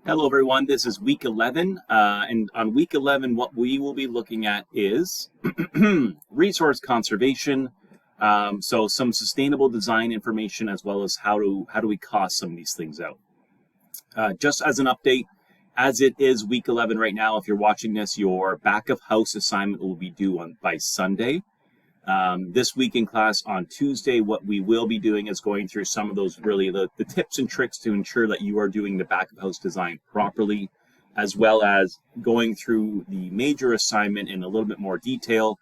Hello, everyone. This is week 11. And on week 11, what we will be looking at is resource conservation. So some sustainable design information, as well as how do we cost some of these things out. Just as an update, as it is week 11 right now, if you're watching this, your back of house assignment will be due by Sunday. This week in class on Tuesday, what we will be doing is going through some of those really the tips and tricks to ensure that you are doing the back of house design properly, as well as going through the major assignment in a little bit more detail,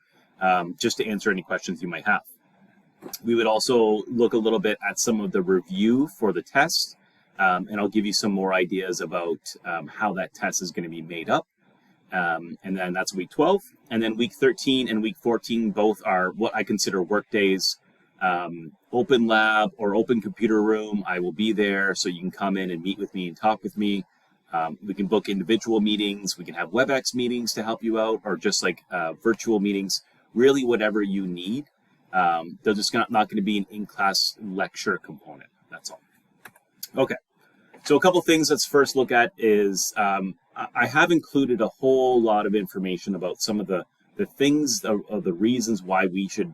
just to answer any questions you might have. We would also look a little bit at some of the review for the test, and I'll give you some more ideas about how that test is going to be made up. And then that's week 12. And then week 13 and week 14 both are what I consider work days. Open lab or open computer room, I will be there so you can come in and meet with me and talk with me. We can book individual meetings. We can have WebEx meetings to help you out, or just like virtual meetings, really whatever you need. They're just not going to be an in-class lecture component. That's all. Okay. So a couple things let's first look at is I have included a whole lot of information about some of the things of the reasons why we should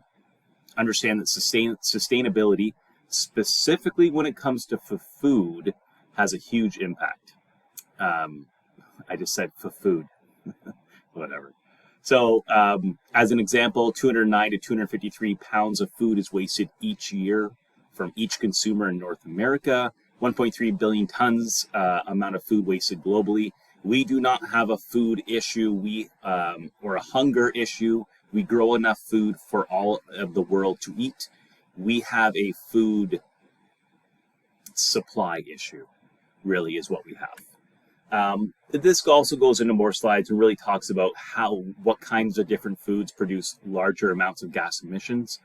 understand that sustainability, specifically when it comes to food, has a huge impact. I just said for food, whatever. So as an example, 209 to 253 pounds of food is wasted each year from each consumer in North America. 1.3 billion tons amount of food wasted globally. We do not have a food issue or a hunger issue. We grow enough food for all of the world to eat. We have a food supply issue, really, is what we have. This also goes into more slides and really talks about what kinds of different foods produce larger amounts of gas emissions.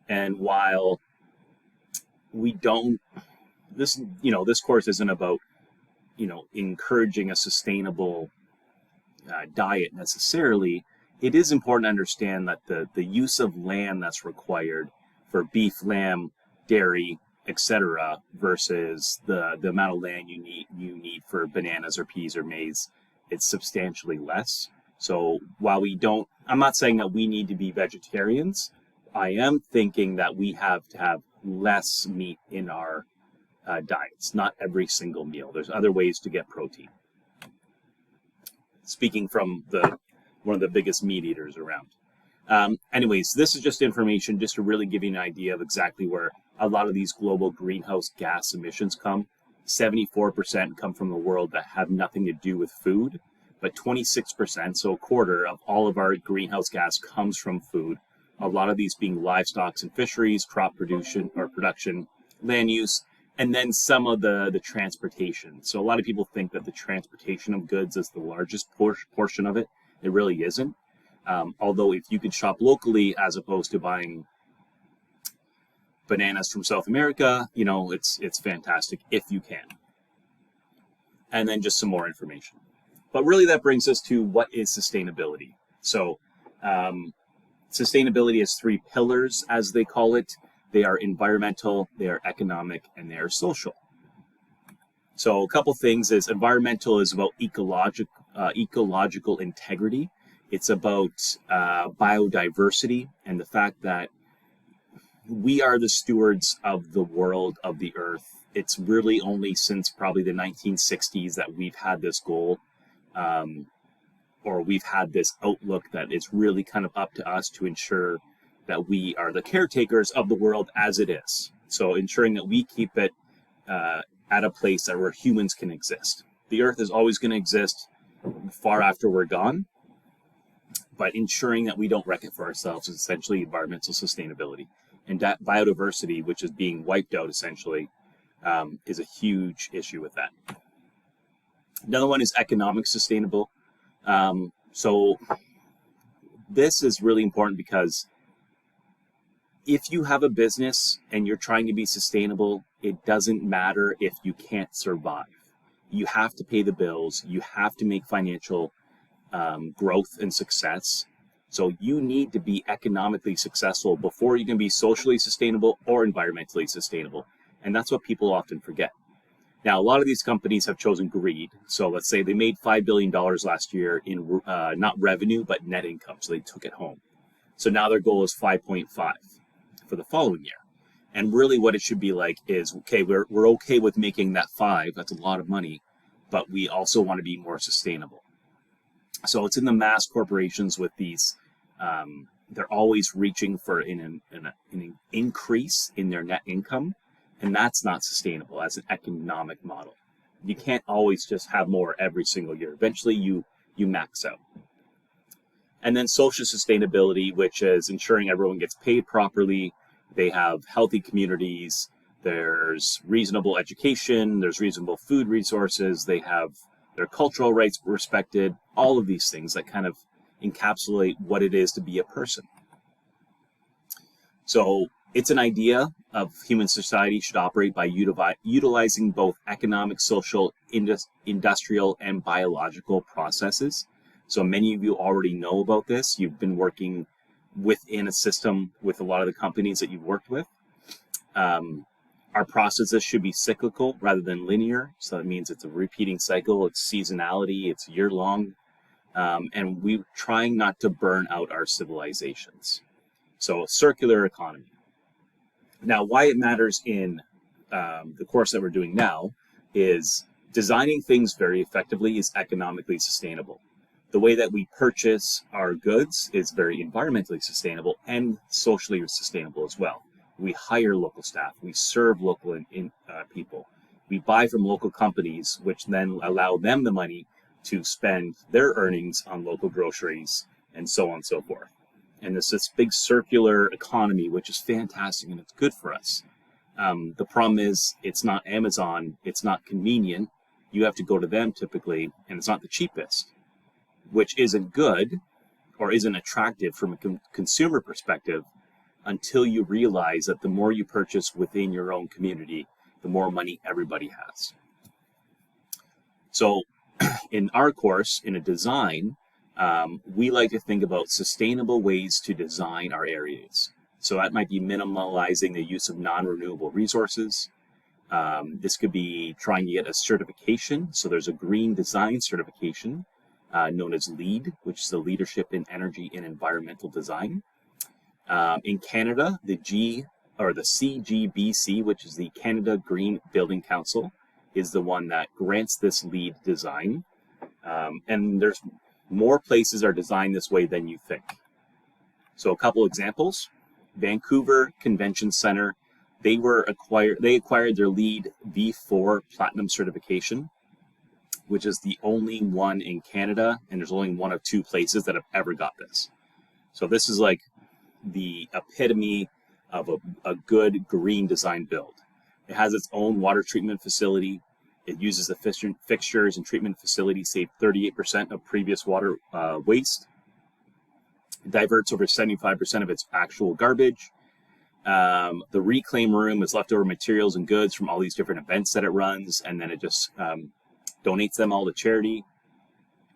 And while we don't, this course isn't about, encouraging a sustainable diet necessarily. It is important to understand that the use of land that's required for beef, lamb, dairy, etc., versus the amount of land you need for bananas or peas or maize, it's substantially less. So while I'm not saying that we need to be vegetarians. I am thinking that we have to have less meat in our diets, not every single meal. There's other ways to get protein. Speaking from one of the biggest meat eaters around. Anyways, this is just information just to really give you an idea of exactly where a lot of these global greenhouse gas emissions come. 74% come from the world that have nothing to do with food, but 26%, so a quarter of all of our greenhouse gas comes from food. A lot of these being livestock and fisheries, crop production, land use, and then some of the transportation. So a lot of people think that the transportation of goods is the largest portion of it. It really isn't. Although if you could shop locally as opposed to buying bananas from South America, it's fantastic if you can. And then just some more information. But really that brings us to what is sustainability. So sustainability has three pillars, as they call it. They are environmental, they are economic, and they are social. So a couple things is environmental is about ecological integrity. It's about biodiversity and the fact that we are the stewards of the world, of the earth. It's really only since probably the 1960s that we've had this goal, or we've had this outlook that it's really kind of up to us to ensure that we are the caretakers of the world as it is. So ensuring that we keep it at a place where humans can exist. The earth is always going to exist far after we're gone, but ensuring that we don't wreck it for ourselves is essentially environmental sustainability. And that biodiversity, which is being wiped out essentially, is a huge issue with that. Another one is economic sustainable. So this is really important because if you have a business and you're trying to be sustainable, it doesn't matter if you can't survive. You have to pay the bills. You have to make financial growth and success. So you need to be economically successful before you can be socially sustainable or environmentally sustainable. And that's what people often forget. Now, a lot of these companies have chosen greed. So let's say they made $5 billion last year in not revenue, but net income. So they took it home. So now their goal is 5.5 for the following year. And really what it should be like is, okay, we're okay with making that 5. That's a lot of money, but we also want to be more sustainable. So it's in the mass corporations with these, they're always reaching for an increase in their net income. And that's not sustainable as an economic model. You can't always just have more every single year. Eventually you max out. And then social sustainability, which is ensuring everyone gets paid properly. They have healthy communities. There's reasonable education. There's reasonable food resources. They have their cultural rights respected. All of these things that kind of encapsulate what it is to be a person. So it's an idea of human society should operate by utilizing both economic, social, industrial, and biological processes. So many of you already know about this. You've been working within a system with a lot of the companies that you've worked with. Our processes should be cyclical rather than linear. So that means it's a repeating cycle, it's seasonality, it's year-long. And we're trying not to burn out our civilizations. So a circular economy. Now, why it matters in the course that we're doing now is designing things very effectively is economically sustainable. The way that we purchase our goods is very environmentally sustainable and socially sustainable as well. We hire local staff. We serve local people. We buy from local companies, which then allow them the money to spend their earnings on local groceries and so on and so forth. And there's this big circular economy, which is fantastic and it's good for us. The problem is it's not Amazon, it's not convenient. You have to go to them typically, and it's not the cheapest, which isn't good or isn't attractive from a consumer perspective until you realize that the more you purchase within your own community, the more money everybody has. So in our course, in a design, we like to think about sustainable ways to design our areas. So that might be minimalizing the use of non-renewable resources. This could be trying to get a certification. So there's a green design certification known as LEED, which is the Leadership in Energy and Environmental Design. In Canada, the CGBC, which is the Canada Green Building Council, is the one that grants this LEED design. And there's more places are designed this way than you think. So a couple examples. Vancouver Convention Center, they acquired their LEED V4 Platinum certification, which is the only one in Canada, and there's only one of 2 places that have ever got this. So this is like the epitome of a good green design build. It has its own water treatment facility. It uses efficient fixtures and treatment facilities, save 38% of previous water waste. It diverts over 75% of its actual garbage. The reclaim room is leftover materials and goods from all these different events that it runs, and then it just donates them all to charity.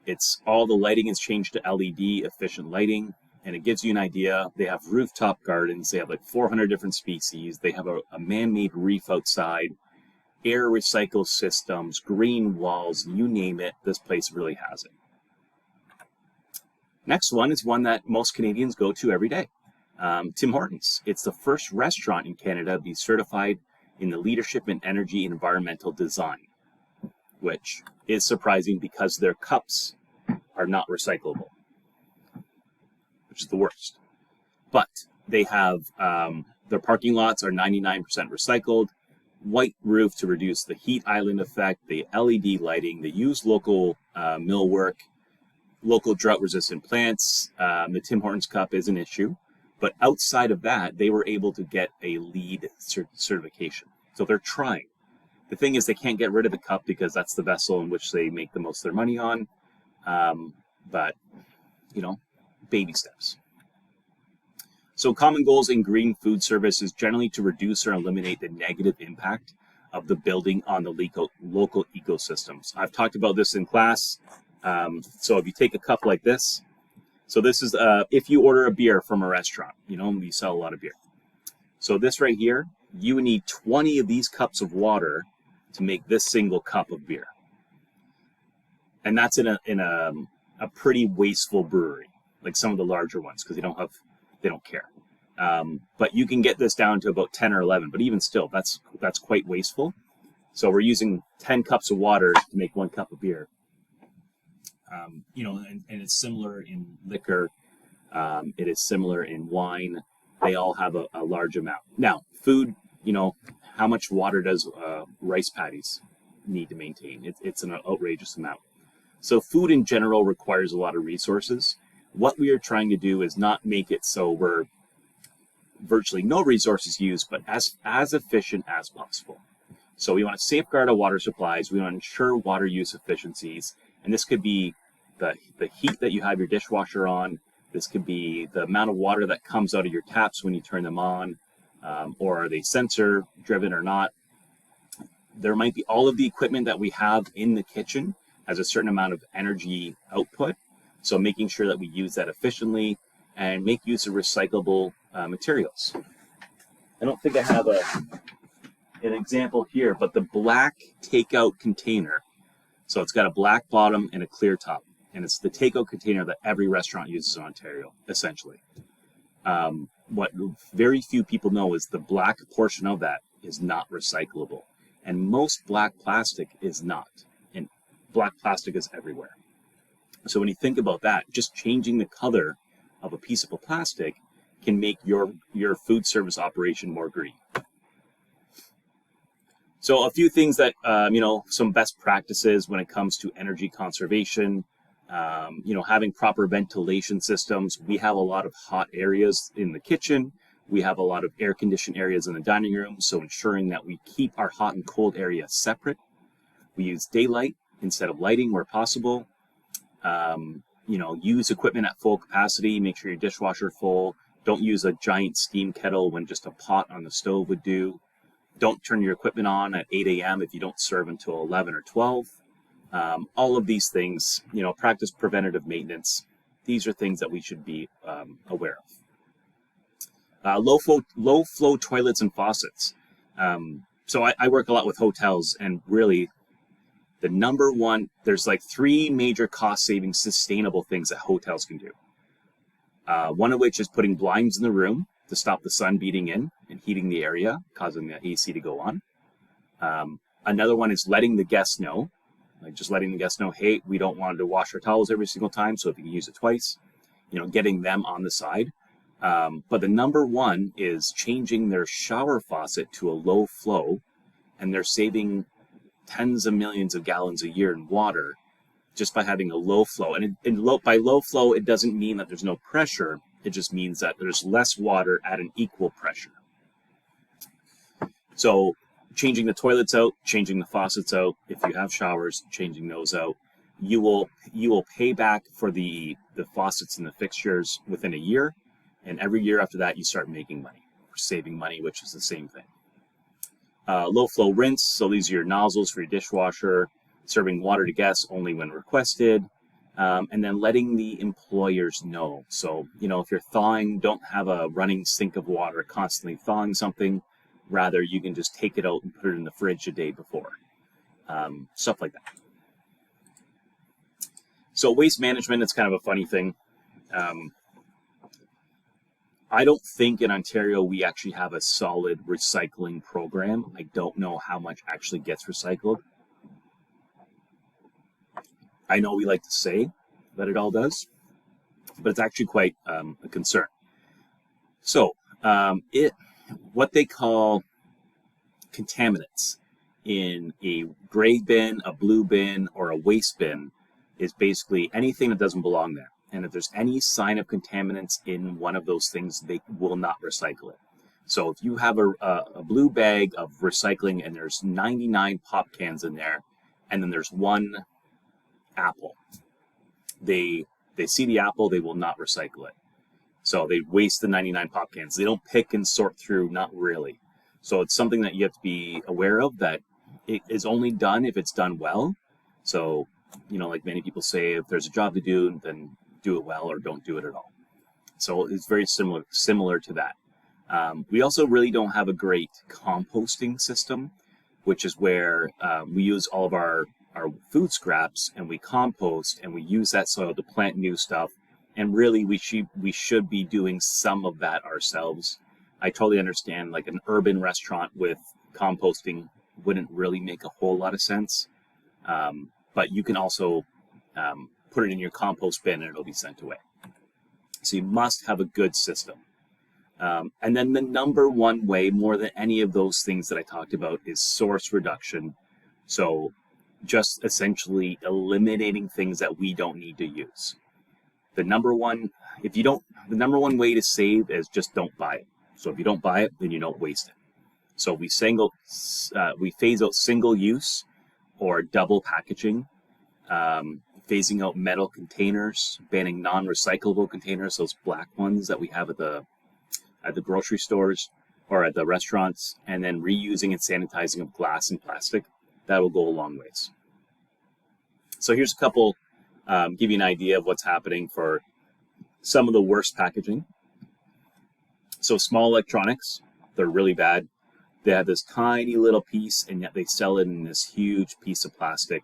It's all the lighting is changed to LED efficient lighting, and it gives you an idea. They have rooftop gardens. They have like 400 different species. They have a man-made reef outside. Air recycle systems, green walls, you name it, this place really has it. Next one is one that most Canadians go to every day. Tim Hortons. It's the first restaurant in Canada to be certified in the Leadership in Energy and Environmental Design, which is surprising because their cups are not recyclable, which is the worst. But they have, their parking lots are 99% recycled, white roof to reduce the heat island effect, the LED lighting, they use local millwork, local drought-resistant plants. The Tim Hortons cup is an issue, but outside of that, they were able to get a LEED certification. So they're trying. The thing is, they can't get rid of the cup because that's the vessel in which they make the most of their money on. But, you know, baby steps. So common goals in green food service is generally to reduce or eliminate the negative impact of the building on the local ecosystems. I've talked about this in class. So if you take a cup like this, so this is if you order a beer from a restaurant, you know, we sell a lot of beer. So this right here, you would need 20 of these cups of water to make this single cup of beer. And that's in a pretty wasteful brewery, like some of the larger ones, because they don't care. But you can get this down to about 10 or 11, but even still, that's quite wasteful. So we're using 10 cups of water to make 1 cup of beer. And it's similar in liquor. It is similar in wine. They all have a large amount. Now, food, how much water does rice patties need to maintain? It's an outrageous amount. So food in general requires a lot of resources. What we are trying to do is not make it so we're virtually no resources used, but as efficient as possible. So we want to safeguard our water supplies. We want to ensure water use efficiencies. And this could be the heat that you have your dishwasher on. This could be the amount of water that comes out of your taps when you turn them on, or are they sensor driven or not. There might be all of the equipment that we have in the kitchen has a certain amount of energy output. So making sure that we use that efficiently and make use of recyclable materials. I don't think I have an example here, but the black takeout container. So it's got a black bottom and a clear top. And it's the takeout container that every restaurant uses in Ontario, essentially. What very few people know is the black portion of that is not recyclable. And most black plastic is not. And black plastic is everywhere. So when you think about that, just changing the color of a piece of plastic can make your food service operation more green. So a few things that, some best practices when it comes to energy conservation, having proper ventilation systems. We have a lot of hot areas in the kitchen. We have a lot of air-conditioned areas in the dining room, so ensuring that we keep our hot and cold areas separate. We use daylight instead of lighting where possible. Use equipment at full capacity. Make sure your dishwasher full. Don't use a giant steam kettle when just a pot on the stove would do. Don't turn your equipment on at 8 a.m. if you don't serve until 11 or 12. All of these things, practice preventative maintenance. These are things that we should be aware of. Low flow toilets and faucets. So I work a lot with hotels, and really the number one, there's like 3 major cost saving sustainable things that hotels can do. One of which is putting blinds in the room to stop the sun beating in and heating the area, causing the AC to go on. Another one is letting the guests know, hey, we don't want to wash our towels every single time, so if you can use it twice, getting them on the side. But the number one is changing their shower faucet to a low flow, and they're saving tens of millions of gallons a year in water just by having a low flow. And by low flow, it doesn't mean that there's no pressure. It just means that there's less water at an equal pressure. So changing the toilets out, changing the faucets out. If you have showers, changing those out. You will pay back for the faucets and the fixtures within a year. And every year after that, you start making money, or saving money, which is the same thing. Low flow rinse. So these are your nozzles for your dishwasher. Serving water to guests only when requested. And then letting the employers know. So, if you're thawing, don't have a running sink of water constantly thawing something. Rather, you can just take it out and put it in the fridge a day before. Stuff like that. So waste management is kind of a funny thing. I don't think in Ontario we actually have a solid recycling program. I don't know how much actually gets recycled. I know we like to say that it all does, but it's actually quite a concern. So what they call contaminants in a gray bin, a blue bin, or a waste bin is basically anything that doesn't belong there. And if there's any sign of contaminants in one of those things, they will not recycle it. So if you have a blue bag of recycling and there's 99 pop cans in there, and then there's one apple, they see the apple, they will not recycle it. So they waste the 99 pop cans. They don't pick and sort through, not really. So it's something that you have to be aware of, that it is only done if it's done well. So, like many people say, if there's a job to do, then do it well or don't do it at all. So it's very similar to that. We also really don't have a great composting system. which is where we use all of our food scraps and we compost and we use that soil to plant new stuff. And really, we should be doing some of that ourselves. I totally understand, like an urban restaurant with composting wouldn't really make a whole lot of sense. But you can also put it in your compost bin and it'll be sent away. So you must have a good system. And then the number one way, more than any of those things that I talked about, is source reduction. So just essentially eliminating things that we don't need to use. The number one way to save is just don't buy it. So if you don't buy it, then you don't waste it. So we phase out single use or double packaging, phasing out metal containers, banning non-recyclable containers, those black ones that we have at the grocery stores or at the restaurants, and then reusing and sanitizing of glass and plastic. That will go a long ways. So here's a couple, give you an idea of what's happening for some of the worst packaging. So small electronics, they're really bad. They have this tiny little piece, and yet they sell it in this huge piece of plastic.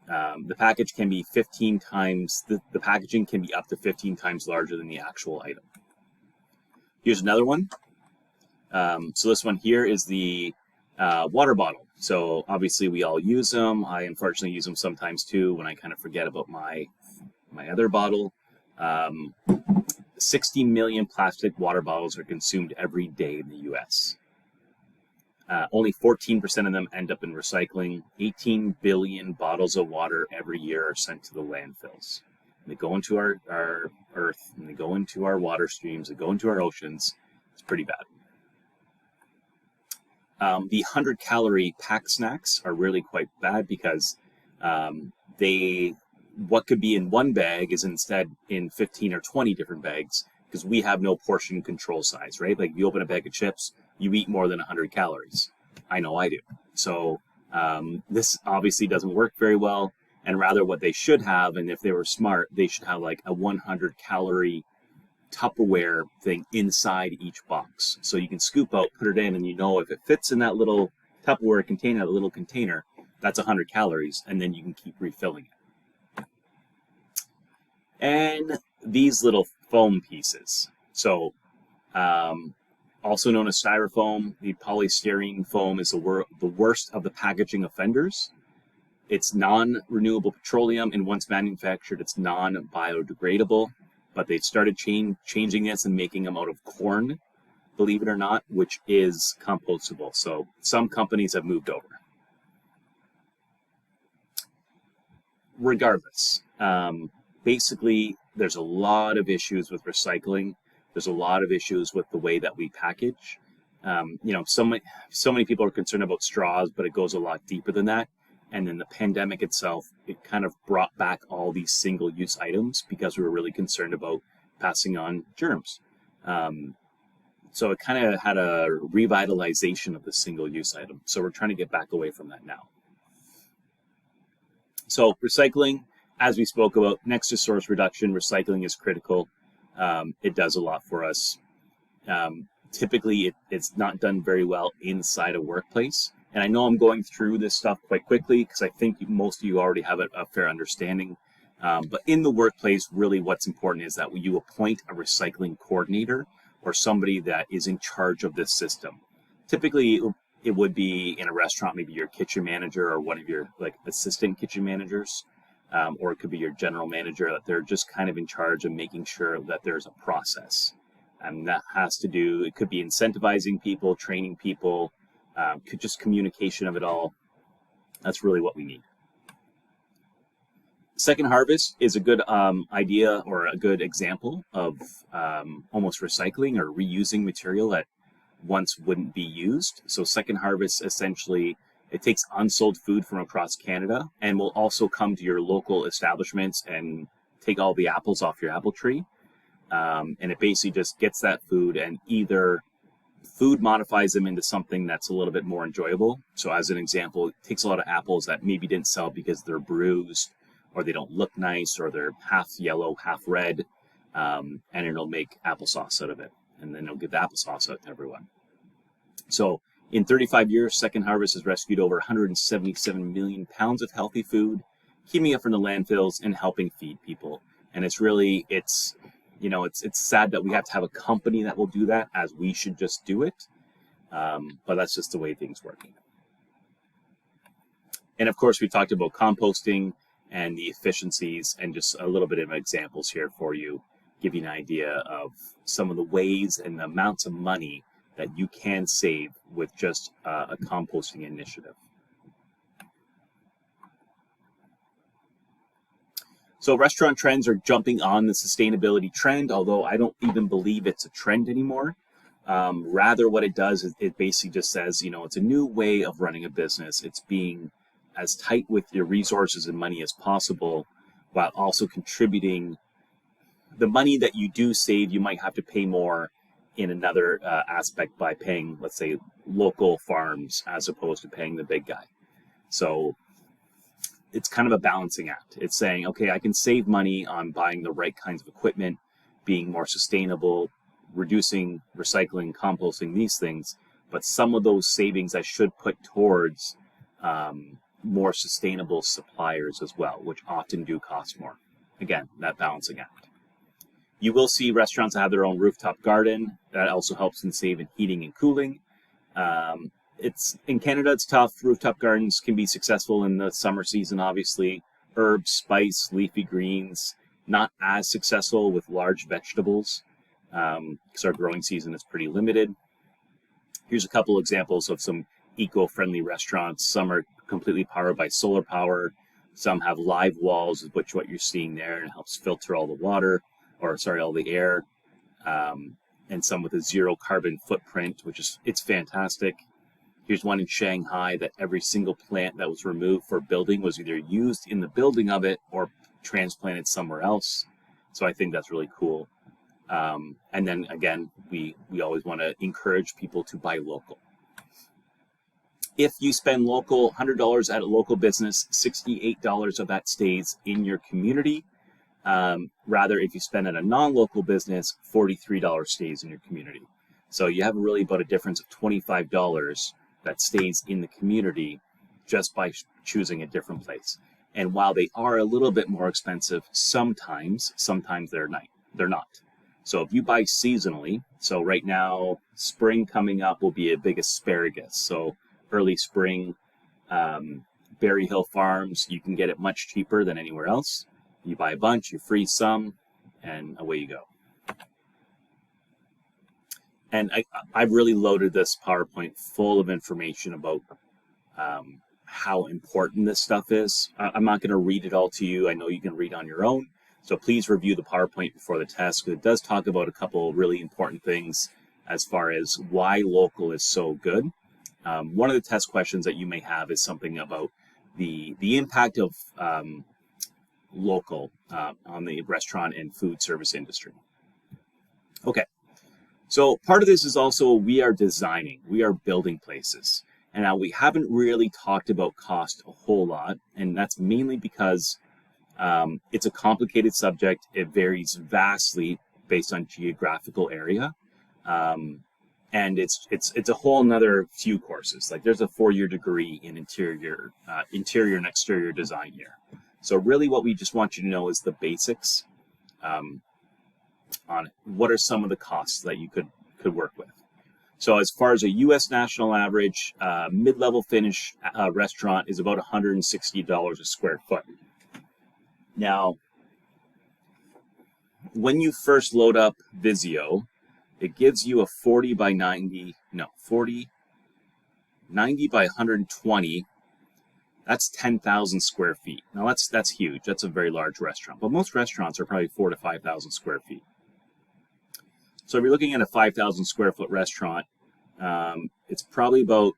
The package can be 15 times, the packaging can be up to 15 times larger than the actual item. Here's another one. So this one here is the water bottle. So obviously we all use them. I unfortunately use them sometimes too when I kind of forget about my other bottle. 60 million plastic water bottles are consumed every day in the US. Only 14% of them end up in recycling. 18 billion bottles of water every year are sent to the landfills. They go into our earth, and they go into our water streams, they go into our oceans. It's pretty bad. The 100-calorie pack snacks are really quite bad because what could be in one bag is instead in 15 or 20 different bags, because we have no portion control size, right? Like if you open a bag of chips, you eat more than 100 calories. I know I do. So this obviously doesn't work very well. And rather what they should have, and if they were smart, they should have like a 100-calorie Tupperware thing inside each box. So you can scoop out, put it in, and you know if it fits in that little Tupperware container, the little container, that's 100 calories, and then you can keep refilling it. And these little foam pieces. So also known as styrofoam, the polystyrene foam is the worst of the packaging offenders. It's non-renewable petroleum, and once manufactured, it's non-biodegradable. But they've started changing this and making them out of corn, believe it or not, which is compostable. So some companies have moved over. Regardless, basically, there's a lot of issues with recycling. There's a lot of issues with the way that we package. So many people are concerned about straws, but it goes a lot deeper than that. And then the pandemic itself, it kind of brought back all these single-use items because we were really concerned about passing on germs. So it kind of had a revitalization of the single-use item. So we're trying to get back away from that now. So recycling, as we spoke about, next to source reduction, recycling is critical. It does a lot for us. Typically, it's not done very well inside a workplace. And I know I'm going through this stuff quite quickly because I think most of you already have a fair understanding. But in the workplace, really what's important is that you appoint a recycling coordinator or somebody that is in charge of this system. Typically, it would be in a restaurant, maybe your kitchen manager or one of your like assistant kitchen managers, or it could be your general manager, that they're just kind of in charge of making sure that there's a process. And that has to do, it could be incentivizing people, training people, just communication of it all. That's really what we need. Second harvest is a good idea or a good example of almost recycling or reusing material that once wouldn't be used. So second harvest, essentially, it takes unsold food from across Canada and will also come to your local establishments and take all the apples off your apple tree. And it basically just gets that food and either food modifies them into something that's a little bit more enjoyable. So as an example, it takes a lot of apples that maybe didn't sell because they're bruised or they don't look nice or they're half yellow, half red, and it'll make applesauce out of it. And then it'll give the applesauce out to everyone. So In 35 years, Second Harvest has rescued over 177 million pounds of healthy food, keeping it from the landfills and helping feed people. And it's really, it's sad that we have to have a company that will do that, as we should just do it. But that's just the way things work. And of course, we talked about composting and the efficiencies, and just a little bit of examples here for you, give you an idea of some of the ways and the amounts of money that you can save with just a composting initiative. So restaurant trends are jumping on the sustainability trend, although I don't even believe it's a trend anymore. Rather, what it does is it basically just says, it's a new way of running a business. It's being as tight with your resources and money as possible, while also contributing. The money that you do save, you might have to pay more in another aspect by paying, let's say, local farms as opposed to paying the big guy. So it's kind of a balancing act. It's saying, okay, I can save money on buying the right kinds of equipment, being more sustainable, reducing, recycling, composting, these things, but some of those savings I should put towards more sustainable suppliers as well, which often do cost more. Again, that balancing act. You will see restaurants that have their own rooftop garden. That also helps in saving heating and cooling. It's in Canada, it's tough. Rooftop gardens can be successful in the summer season, obviously. Herbs, spice, leafy greens, not as successful with large vegetables, because our growing season is pretty limited. Here's a couple examples of some eco-friendly restaurants. Some are completely powered by solar power. Some have live walls, which what you're seeing there, and it helps filter all the water, all the air. And some with a zero carbon footprint, it's fantastic. Here's one in Shanghai that every single plant that was removed for building was either used in the building of it or transplanted somewhere else. So I think that's really cool. And then again, we always want to encourage people to buy local. If you spend local, $100 at a local business, $68 of that stays in your community. Rather, if you spend at a non-local business, $43 stays in your community. So you have really about a difference of $25 that stays in the community just by choosing a different place. And while they are a little bit more expensive, sometimes they're not. So if you buy seasonally, so right now, spring coming up will be a big asparagus. So early spring, Berry Hill Farms, you can get it much cheaper than anywhere else. You buy a bunch, you freeze some, and away you go. And I've really loaded this PowerPoint full of information about how important this stuff is. I'm not going to read it all to you. I know you can read on your own. So please review the PowerPoint before the test, because it does talk about a couple really important things as far as why local is so good. One of the test questions that you may have is something about the impact of local on the restaurant and food service industry. Okay, so part of this is also we are building places. And now we haven't really talked about cost a whole lot, and that's mainly because it's a complicated subject. It varies vastly based on geographical area. And it's a whole nother few courses. Like there's a 4-year degree in interior and exterior design here. So really what we just want you to know is the basics on what are some of the costs that you could work with. So as far as a U.S. national average, mid-level finish restaurant is about $160 a square foot. Now, when you first load up Visio, it gives you a 90 by 120. That's 10,000 square feet. Now that's huge. That's a very large restaurant. But most restaurants are probably 4,000 to 5,000 square feet. So if you're looking at a 5,000 square foot restaurant, it's probably about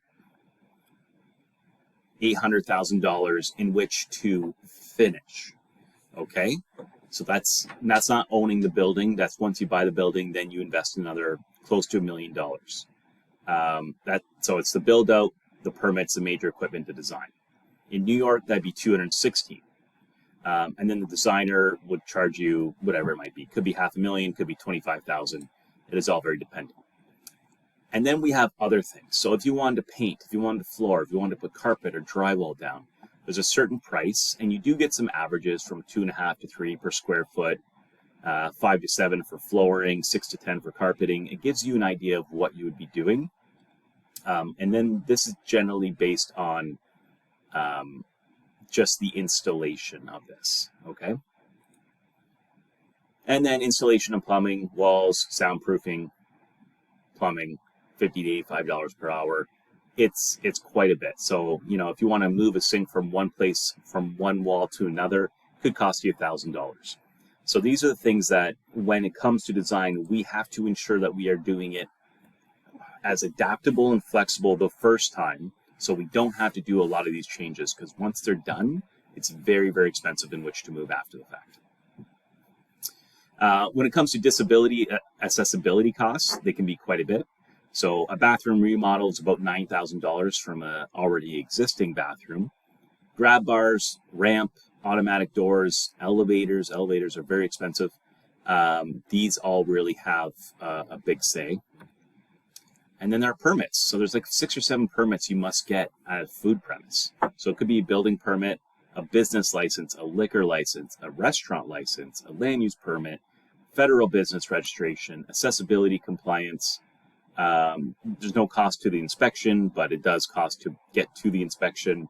$800,000 in which to finish. Okay, so that's not owning the building. That's once you buy the building, then you invest another close to $1 million. So it's the build out, the permits, the major equipment, the design. In New York, that'd be $216,000. And then the designer would charge you whatever it might be. Could be $500,000, could be $25,000. It is all very dependent. And then we have other things. So if you wanted to paint, if you wanted to floor, if you wanted to put carpet or drywall down, there's a certain price, and you do get some averages from 2.5 to 3 per square foot, 5 to 7 for flooring, 6 to 10 for carpeting. It gives you an idea of what you would be doing. And then this is generally based on just the installation of this, okay? And then installation and plumbing, walls, soundproofing, plumbing, $50 to $85 per hour. It's quite a bit. So, you know, if you want to move a sink from one place, from one wall to another, it could cost you $1,000. So these are the things that when it comes to design, we have to ensure that we are doing it as adaptable and flexible the first time, so we don't have to do a lot of these changes, because once they're done, it's very, very expensive in which to move after the fact. When it comes to disability accessibility costs, they can be quite a bit. So a bathroom remodel is about $9,000 from an already existing bathroom. Grab bars, ramp, automatic doors, elevators. Elevators are very expensive. These all really have a big say. And then there are permits. So there's like 6 or 7 permits you must get at a food premise. So it could be a building permit, a business license, a liquor license, a restaurant license, a land use permit, federal business registration, accessibility compliance. There's no cost to the inspection, but it does cost to get to the inspection.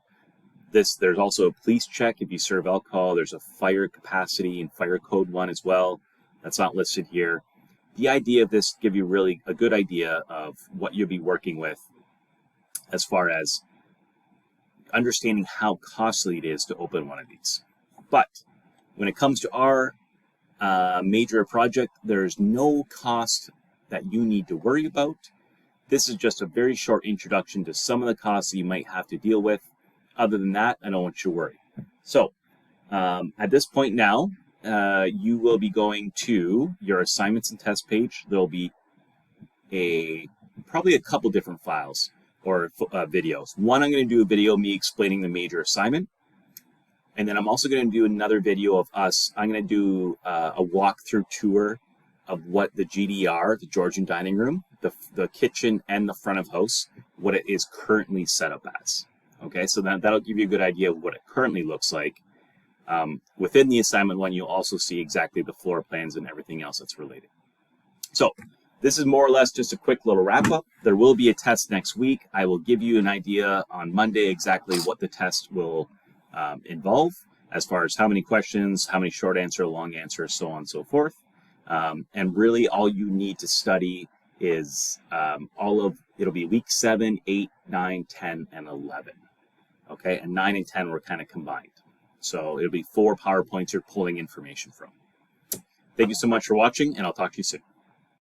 There's also a police check if you serve alcohol. There's a fire capacity and fire code one as well. That's not listed here. The idea of this give you really a good idea of what you'll be working with as far as understanding how costly it is to open one of these. But when it comes to our major project, there's no cost that you need to worry about. This is just a very short introduction to some of the costs that you might have to deal with. Other than that, I don't want you to worry. So at this point now, you will be going to your assignments and test page. There'll be probably a couple different files or videos. One, I'm going to do a video of me explaining the major assignment. And then I'm also going to do another video of us. I'm going to do a walkthrough tour of what the GDR, the Georgian dining room, the kitchen and the front of house, what it is currently set up as. Okay, so that'll give you a good idea of what it currently looks like. Within the assignment one, you'll also see exactly the floor plans and everything else that's related. So this is more or less just a quick little wrap up. There will be a test next week. I will give you an idea on Monday exactly what the test will involve, as far as how many questions, how many short answer, long answer, so on and so forth. And really all you need to study is it'll be week 7, 8, 9, 10, and 11. Okay, and 9 and 10 were kind of combined. So it'll be 4 PowerPoints you're pulling information from. Thank you so much for watching, and I'll talk to you soon.